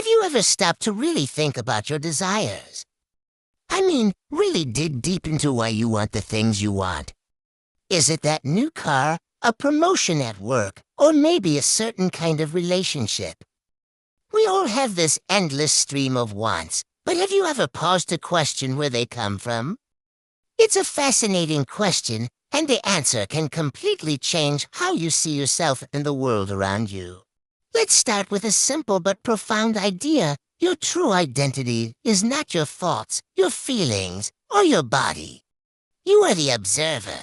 Have you ever stopped to really think about your desires? I mean, really dig deep into why you want the things you want. Is it that new car, a promotion at work, or maybe a certain kind of relationship? We all have this endless stream of wants, but have you ever paused to question where they come from? It's a fascinating question, and the answer can completely change how you see yourself and the world around you. Let's start with a simple but profound idea. Your true identity is not your thoughts, your feelings, or your body. You are the observer.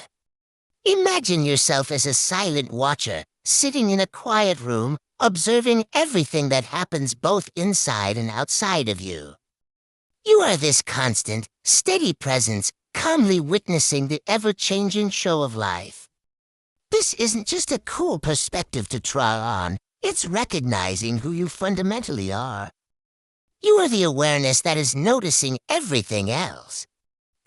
Imagine yourself as a silent watcher, sitting in a quiet room, observing everything that happens both inside and outside of you. You are this constant, steady presence, calmly witnessing the ever-changing show of life. This isn't just a cool perspective to try on, it's recognizing who you fundamentally are. You are the awareness that is noticing everything else.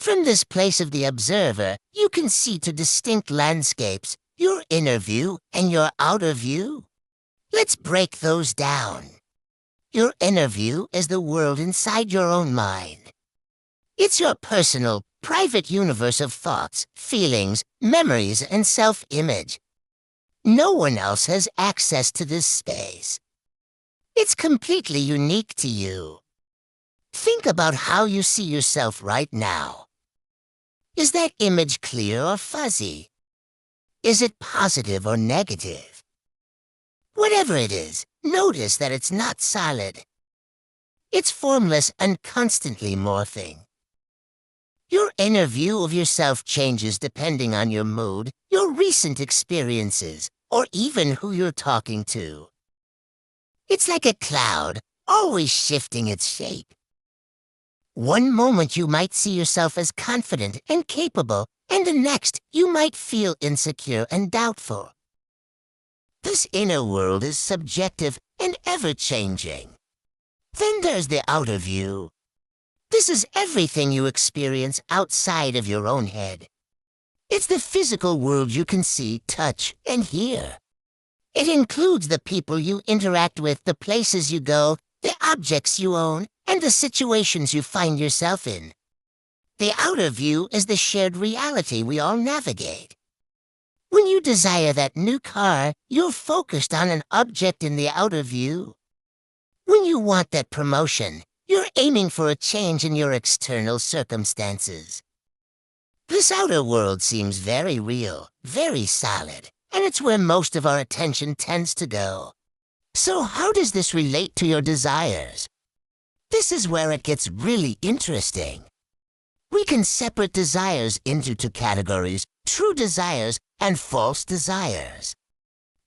From this place of the observer, you can see two distinct landscapes, your inner view and your outer view. Let's break those down. Your inner view is the world inside your own mind. It's your personal, private universe of thoughts, feelings, memories, and self-image. No one else has access to this space. It's completely unique to you. Think about how you see yourself right now. Is that image clear or fuzzy? Is it positive or negative? Whatever it is, notice that it's not solid. It's formless and constantly morphing. Your inner view of yourself changes depending on your mood, your recent experiences, or even who you're talking to. It's like a cloud, always shifting its shape. One moment you might see yourself as confident and capable, and the next you might feel insecure and doubtful. This inner world is subjective and ever-changing. Then there's the outer view. This is everything you experience outside of your own head. It's the physical world you can see, touch, and hear. It includes the people you interact with, the places you go, the objects you own, and the situations you find yourself in. The outer view is the shared reality we all navigate. When you desire that new car, you're focused on an object in the outer view. When you want that promotion, you're aiming for a change in your external circumstances. This outer world seems very real, very solid, and it's where most of our attention tends to go. So how does this relate to your desires? This is where it gets really interesting. We can separate desires into two categories: true desires and false desires.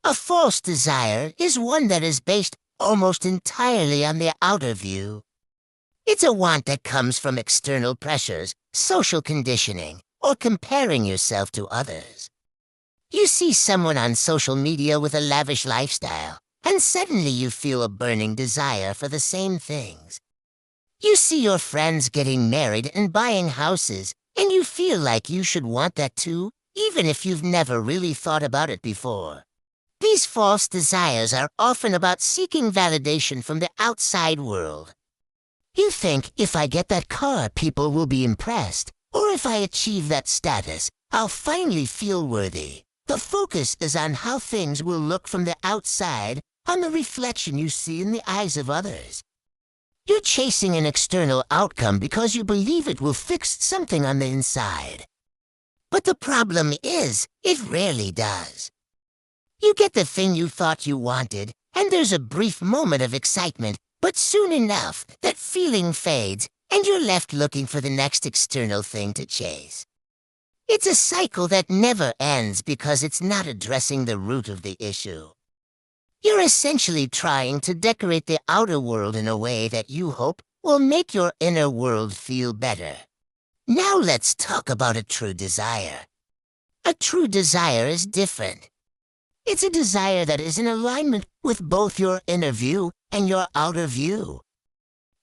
A false desire is one that is based almost entirely on the outer view. It's a want that comes from external pressures, social conditioning, or comparing yourself to others. You see someone on social media with a lavish lifestyle, and suddenly you feel a burning desire for the same things. You see your friends getting married and buying houses, and you feel like you should want that too, even if you've never really thought about it before. These false desires are often about seeking validation from the outside world. You think, if I get that car, people will be impressed, or if I achieve that status, I'll finally feel worthy. The focus is on how things will look from the outside, on the reflection you see in the eyes of others. You're chasing an external outcome because you believe it will fix something on the inside. But the problem is, it rarely does. You get the thing you thought you wanted, and there's a brief moment of excitement, but soon enough, that feeling fades, and you're left looking for the next external thing to chase. It's a cycle that never ends because it's not addressing the root of the issue. You're essentially trying to decorate the outer world in a way that you hope will make your inner world feel better. Now let's talk about a true desire. A true desire is different. It's a desire that is in alignment with both your inner view and your outer view.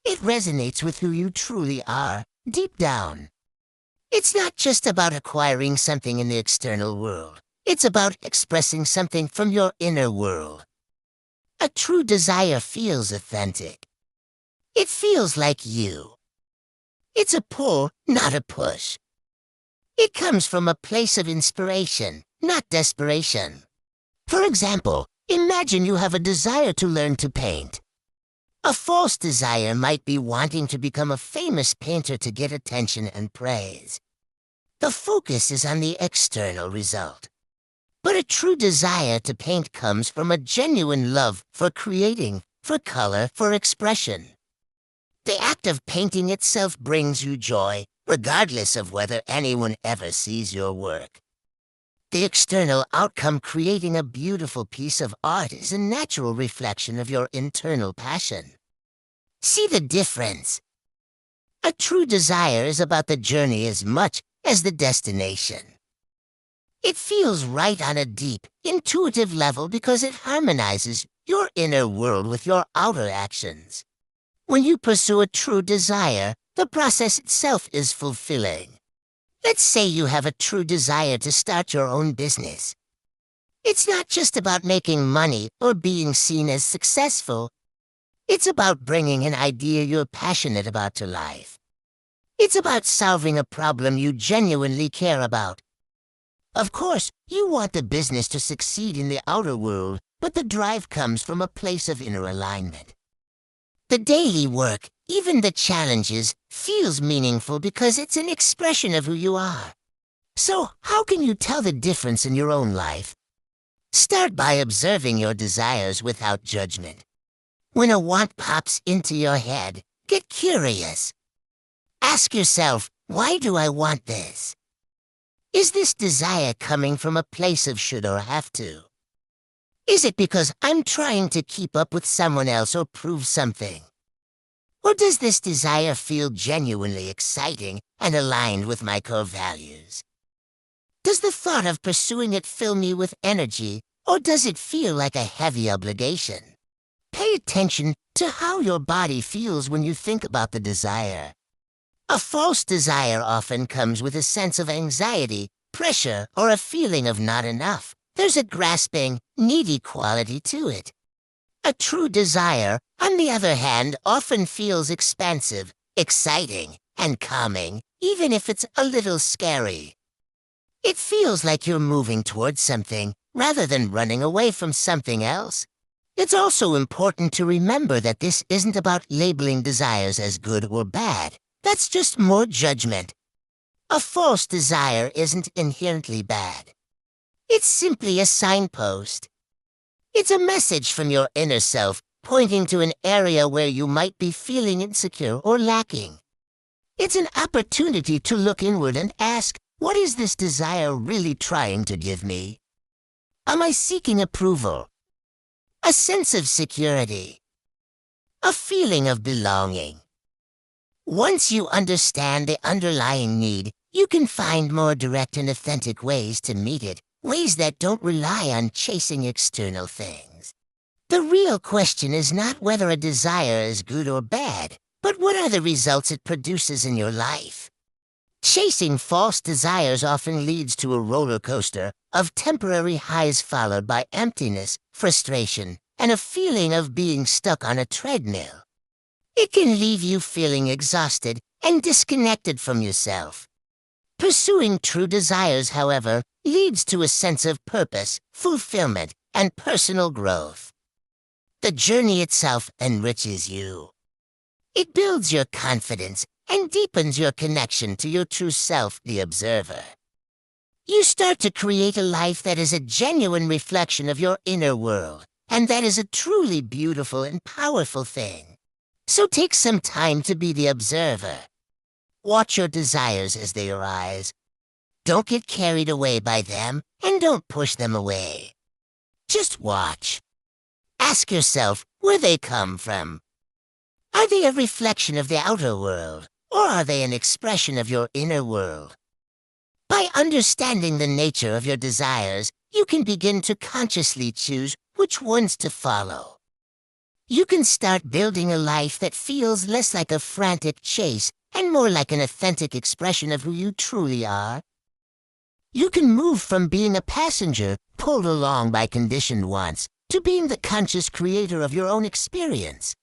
It resonates with who you truly are, deep down. It's not just about acquiring something in the external world. It's about expressing something from your inner world. A true desire feels authentic. It feels like you. It's a pull, not a push. It comes from a place of inspiration, not desperation. For example, imagine you have a desire to learn to paint. A false desire might be wanting to become a famous painter to get attention and praise. The focus is on the external result. But a true desire to paint comes from a genuine love for creating, for color, for expression. The act of painting itself brings you joy, regardless of whether anyone ever sees your work. The external outcome, creating a beautiful piece of art, is a natural reflection of your internal passion. See the difference? A true desire is about the journey as much as the destination. It feels right on a deep, intuitive level because it harmonizes your inner world with your outer actions. When you pursue a true desire, the process itself is fulfilling. Let's say you have a true desire to start your own business. It's not just about making money or being seen as successful. It's about bringing an idea you're passionate about to life. It's about solving a problem you genuinely care about. Of course, you want the business to succeed in the outer world, but the drive comes from a place of inner alignment. The daily work, even the challenges, feels meaningful because it's an expression of who you are. So, how can you tell the difference in your own life? Start by observing your desires without judgment. When a want pops into your head, get curious. Ask yourself, why do I want this? Is this desire coming from a place of should or have to? Is it because I'm trying to keep up with someone else or prove something? Or does this desire feel genuinely exciting and aligned with my core values? Does the thought of pursuing it fill me with energy, or does it feel like a heavy obligation? Pay attention to how your body feels when you think about the desire. A false desire often comes with a sense of anxiety, pressure, or a feeling of not enough. There's a grasping, needy quality to it. A true desire, on the other hand, often feels expansive, exciting, and calming, even if it's a little scary. It feels like you're moving towards something, rather than running away from something else. It's also important to remember that this isn't about labeling desires as good or bad. That's just more judgment. A false desire isn't inherently bad. It's simply a signpost. It's a message from your inner self, pointing to an area where you might be feeling insecure or lacking. It's an opportunity to look inward and ask, what is this desire really trying to give me? Am I seeking approval? A sense of security? A feeling of belonging? Once you understand the underlying need, you can find more direct and authentic ways to meet it, ways that don't rely on chasing external things. The real question is not whether a desire is good or bad, but what are the results it produces in your life. Chasing false desires often leads to a roller coaster of temporary highs followed by emptiness, frustration, and a feeling of being stuck on a treadmill. It can leave you feeling exhausted and disconnected from yourself. Pursuing true desires, however, leads to a sense of purpose, fulfillment, and personal growth. The journey itself enriches you. It builds your confidence and deepens your connection to your true self, the observer. You start to create a life that is a genuine reflection of your inner world, and that is a truly beautiful and powerful thing. So take some time to be the observer. Watch your desires as they arise. Don't get carried away by them, and don't push them away. Just watch. Ask yourself where they come from. Are they a reflection of the outer world, or are they an expression of your inner world? By understanding the nature of your desires, you can begin to consciously choose which ones to follow. You can start building a life that feels less like a frantic chase and more like an authentic expression of who you truly are. You can move from being a passenger pulled along by conditioned wants to being the conscious creator of your own experience.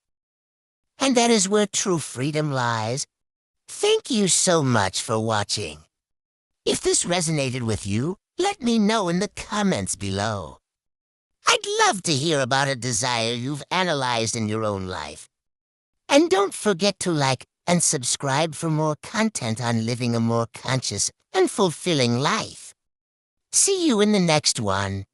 And that is where true freedom lies. Thank you so much for watching. If this resonated with you, let me know in the comments below. I'd love to hear about a desire you've analyzed in your own life. And don't forget to like and subscribe for more content on living a more conscious and fulfilling life. See you in the next one.